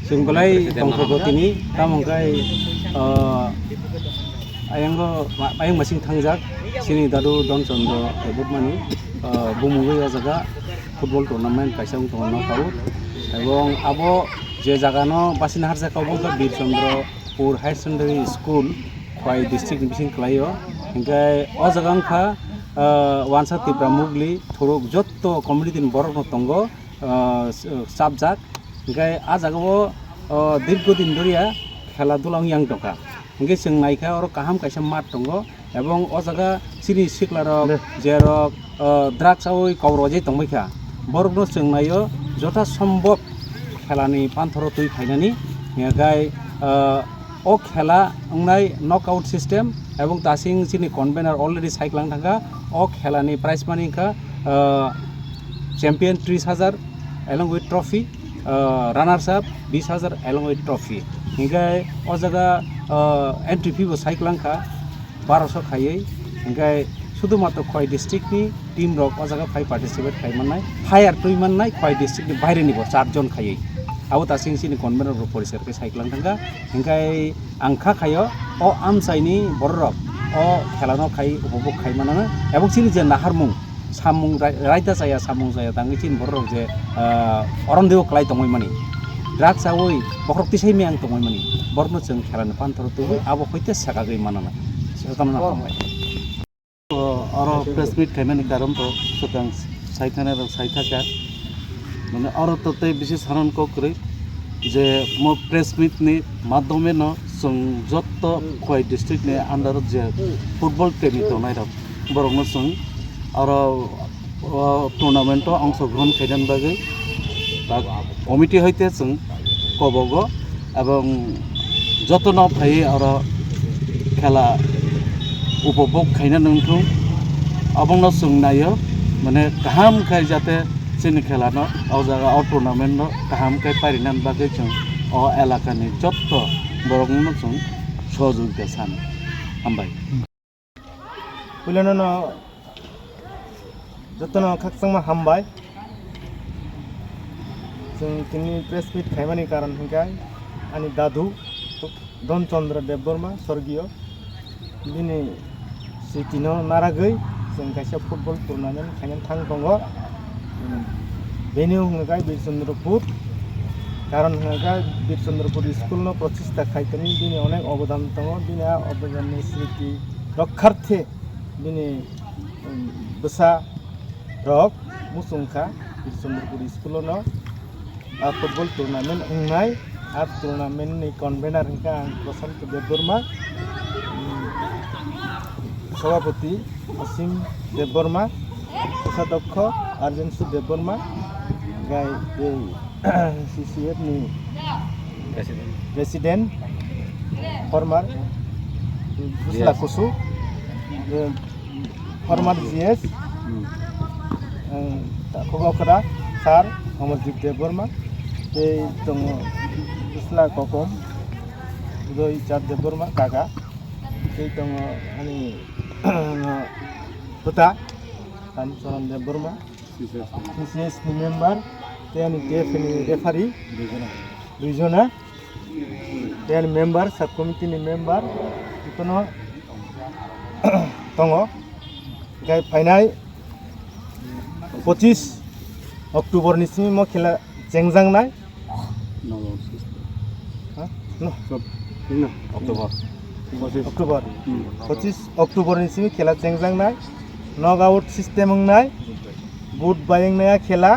Sungkulai tongkol kini tamangkai ayang masing tangjak sini daru Don Chandra Debbarmani bumugai jaga football tournament kaisang tono kau ebong abo je jaga no basin harja kau bongka Bir Chandrapur High Secondary School Khowai district bising klayo hinggai o jaga angkha wansa tipra mugli thuruk joto community borok no tongo sabjak hinggai a jaga o dirghodin doria খেলাধুলা yang toka hinggai sing naikha oro kaham kaisa mat tongo ebong o jaga sini siklarok jerok drugs awoi kawroje tongbaikha borok no sing nayo jota সম্ভব খেলানি panthoro tui khainani hinggai o khela ongnai knockout system এবং তাসিং চিনি convener already সাইক্লাং থাকা ও খেলানি prize money খা champion 30,000 along with trophy runners up 20,000 along with trophy হিংগাই ও জায়গা entry fee বো সাইক্লাং খা 1200 খাইयै হিংগাই শুধুমাত্র Khowai ডিস্ট্রিক্টনি team rock ও জায়গা ফাই পার্টিসিপেট খাইমাননাই হায়ার তুই মাননাই খোয়াই ডিস্ট্রিক্টনি বাইরে নিব 4 জন খাইयै abo tasing sini konvener poriser ke saiklang tangga hingkai angkha khayo o amsaini borok o khelano khai upobog khai manana ebong sini je naharmung samung raita saya samung saya tangi sin borok je orondeo klai tongoi mani drugs awoi bwkhaktwi sai miang tongoi mani borno jeng khelani panthor tubu abo hoite sakagoi manana setamna kamai aro press meet khaimani karon to sotang saithana rok saithaka মানে আরো ততে বিশেষ হারণ করে যে মো press meet নি মাধ্যমে ন যত খোয়াই ডিস্ট্রিক্ট নি আন্ডার যে ফুটবল প্রেমী তো নাই বরং সং আর টুর্নামেন্ট অংশগ্রহণ খাইদান বাগে কমিটি হইতে जों কবগ এবং যত ন ফাই আর খেলা উপভোগ খাইনা নংথু আবং जों নাयो মানে গাহাম খাই যাতে sini khelano o jaga o tournament no kaham kai parinan bagui जों o elakani jotto borokno जों sahojogita san hambai Puila no jotono khaksangma hambai जों kini press meet khaimani karon hingkai ani dadu Don Chandra Debbarma sorgiyo bini sitino naragoi जों kaisa football tournament khainan thang tongo venue hingga Bir Chandrapur karon hingga Bir Chandrapur school no prochesta khaitani bini onek অবদান tongo bini অবদাননি স্মৃতি রক্ষার্থে bini besa rok musungkha Bir Chandrapur school no football tournament ungnai tournament ni convener hingga Prohibited Debbarma সভাপতি অসীম দেববর্মা কোষাধ্যক্ষ আর্জেন্সু দেববর্মা গাই CCF নি president former বুসলা কুসু former GS খোগাখরা স্যার অমরজিৎ দেববর্মা এই দङ বুসলা ককম উদয় চাঁদ দেববর্মা কাকা এই দङ ani Puta dan seorang Debbarma CCS ni member dan DF ni referee Rijona dan member subcommittee ni member itu no tongo gai final 25 Oktober ni sini mau khela Chengjangnai Oktober 25 Oktober ni sini khela Chengjangnai knockout system ungnai boot buying naya khela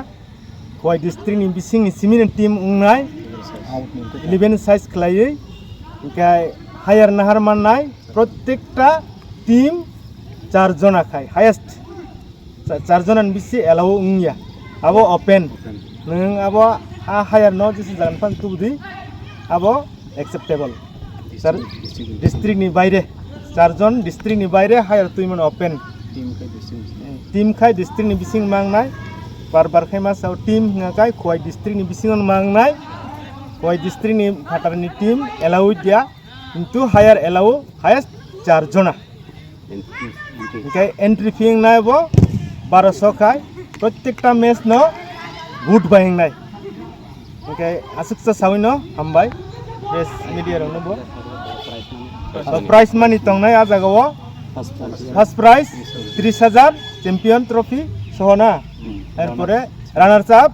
Khowai district ni bising ni simin team ungnai 11 size khlaiei kai higher nahar mannai prottekta team 4 jona khai highest 4 jonan bisi allow ungya abo open nung abo higher no jisi jagan pan tubdi abo acceptable sir district ni baire 4 jon district ni baire higher tuiman open team khai district ni bising mangnai barbar khai masau team ngakai Khowai district ni bisingon mangnai Khowai district ni phatar ni team allow dia কিন্তু higher allow highest 4 jona kai entry fee nai bo 1200 khai প্রত্যেকটা match ন good buying nai okay asuk sa sawino hambai yes media rong no prize money tong nai ajagawo first prize 30,000 champion trophy sohona erpore runners up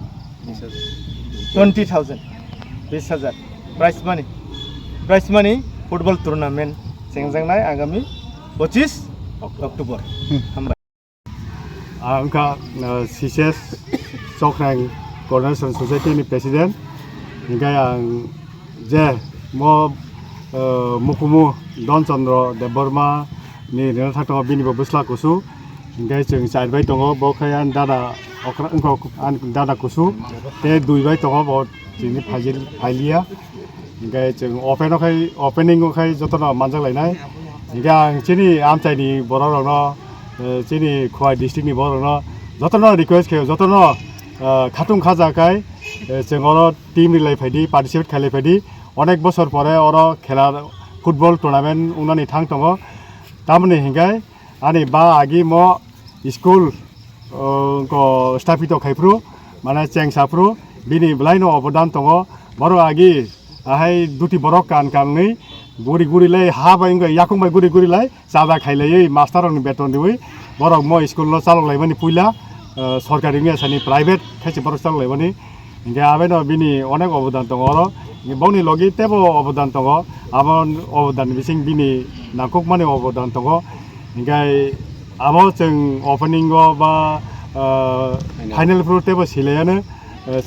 20,000 20,000 prize money football tournament Chengjangnai agami 25 October hambai angka CCS Yakhwrai Coordination Society ni President hingga yang je mo mukumu Don Chandra Debbarma ni rena thakto bini bo busla kusu hingga jeng saibai tongo bo khayan dada okra engko an dada kusu te duibai tongo bo jini phailia hingga jeng opening khai jotona manjak lainai hingga chini amchaini bororno chini Khowai district ni bororno jotona request khe jotona খাতুং খাজাকাই जोङो team rely ফাইদি participate খাইলাই ফাইদি অনেক বছর পরে ওর খেলা football tournament Unani থাং দङ তামনি হিংগাই আনি বা আগি ম school को स्थापित खाइफ्रु माने चेंसाफ्रु बिनि ब्लाइनो अबदान दङ बरो आगि आहाय दुति बरक कानकांनै गुरि गुरिलै हा बायंग याखंबाय गुरि गुरिलै जादा खाइलै मास्टारनि बेतन दिवै बरक म स्कुल चालगलायमानि पुइला सरकारि आसानि प्राइभेट खायसे बरक चालगलायमानि हिंगा आबेनो बिनि अनेक अबदान दङ र बावनि लगे तेबो अबदान दङ आबन अबदान बिसिं बिनि नांखकमानि अबदान दङ हिंगाय आबो जों ओपनिंग बा फाइनल फ्रो तेबो सिलायानो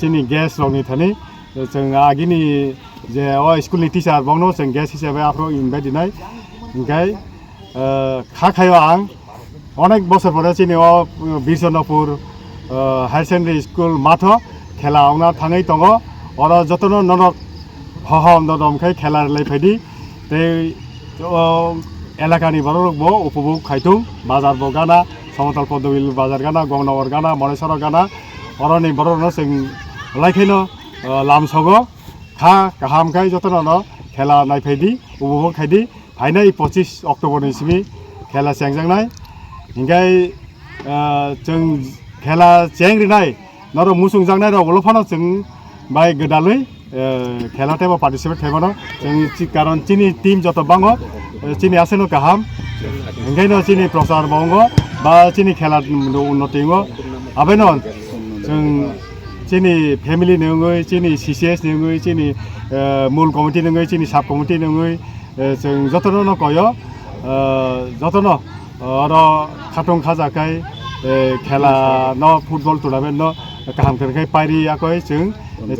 जोंनि गेस्ट रंनि थानि जों आगिनि जे स्कुलनि टिचार बावनो जों गेस्ट हिसाबै आफ्रो इनभाइट दिनाय हिंगाय खाखायो आं अनेक बছর পরে जोंनि बिरचन्द्रपुर हायर सेकेन्डारि स्कुल माथ खेला आउना थाङै दङ अर जतनो ननक हहम नदमखाय खेला लायफायदि ते एलाकानि बरक बो उपभोग खायथुं बाजार बो गाना समतल पदबिल बाजार गाना गंनगर गाना मनेसर गाना अरनि बरनो जों लायखैनो लामसगो खा गाहामखाय जतनो खेला नायफायदि उपभोग खायदि फाइनाय 25 अक्ट'बरनि सिमि खेला चेंजांनाय हिंगाय जों खेला चेंग्रिनाय नर मुसुं जांनाय रगलफानो जों बाय गोदालै खेला तेबो पार्टिसिपेट थाइबानो जों कारण चिनि टीम जत बाङो चिनि आसेनो गाहाम हिंगायनो चिनि प्रसार बाङो बा चिनि खेला उन्नतिङो आबेनो जों चिनि फेमिलि नङै चिनि सीसीएस नङै चिनि मूल कमिटि नङै चिनि साब कमिटि नङै जों जतनो न कयो जतनो र खाथुं खाजाखाय खेला न फुटबल टुर्नामेन्ट न गाहाम खेलखाय पाइरियाखै जों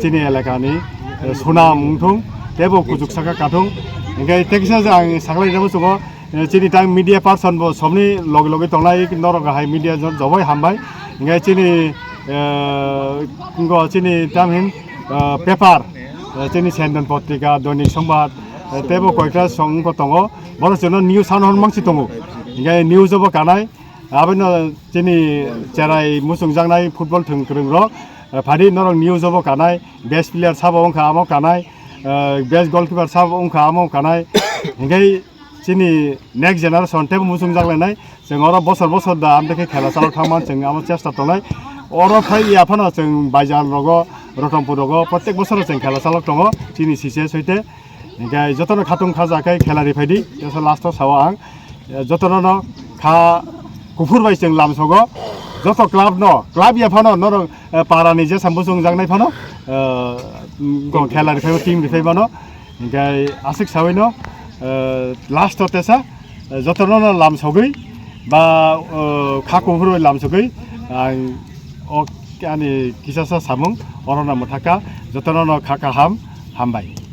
चिनि एलाकानि सुना मुंथुं तेबो कुजुकसाका काथुं हिंगाय तेकिसा आं सागलायनाबो सङो चिनि टाइम मिडिया पार्सन बो सबनि लगे लगे तंनाय नर गाहाय मिडिया जबाय हामबाय हिंगाय चिनि चिनि टाइम पेपार चिनि सेन्डन पत्रिका दैनिक संबाद तेबो कयटा संग दङ बर जोंनो निउस सानहन मांसि दङ हिंगाय निउस जबो कानाय आबेनो चिनि चेराय मुसुं जांनाय फुटबल थंख्रों र फादि नर निउस जबो कानाय बेस्ट प्लेयार साबो अंखा आमो कानाय बेस्ट गोलकीपर साबो अंखा आमो कानाय हिंगाय चिनि नेक्स्ट जेनारेशन तेबो मुसुं जांलायनाय जों अर बसर बसर दा आमदेखै खेला चालौ थांमान जों आमो चेष्टा तलाय अर फाय याफानो जों बायजान रगो रतनपुर रगो प्रत्येक बसर जों खेला चालौ दङ चिनि सीसीएस सहिते हिंगाय जतनो खाथुं खाजाखाय खेलारि फायदि तेस लास्टआव सावा आं जतनो न खा कुफुर बाय जों लामसगो जत क्लाब न क्लाब याफानो नर पारानि जे सामबुसुं जांनाय फानो खेलारि फाय टीम रिफाय बानो हिंगाय आसिक सावैनो लास्ट तेसा जतनो न लामसगै बा खा कुफुर बाय लामसगै आं अ आनि किसासा सामुं अरना मथाका जतनो न खा हामबाय।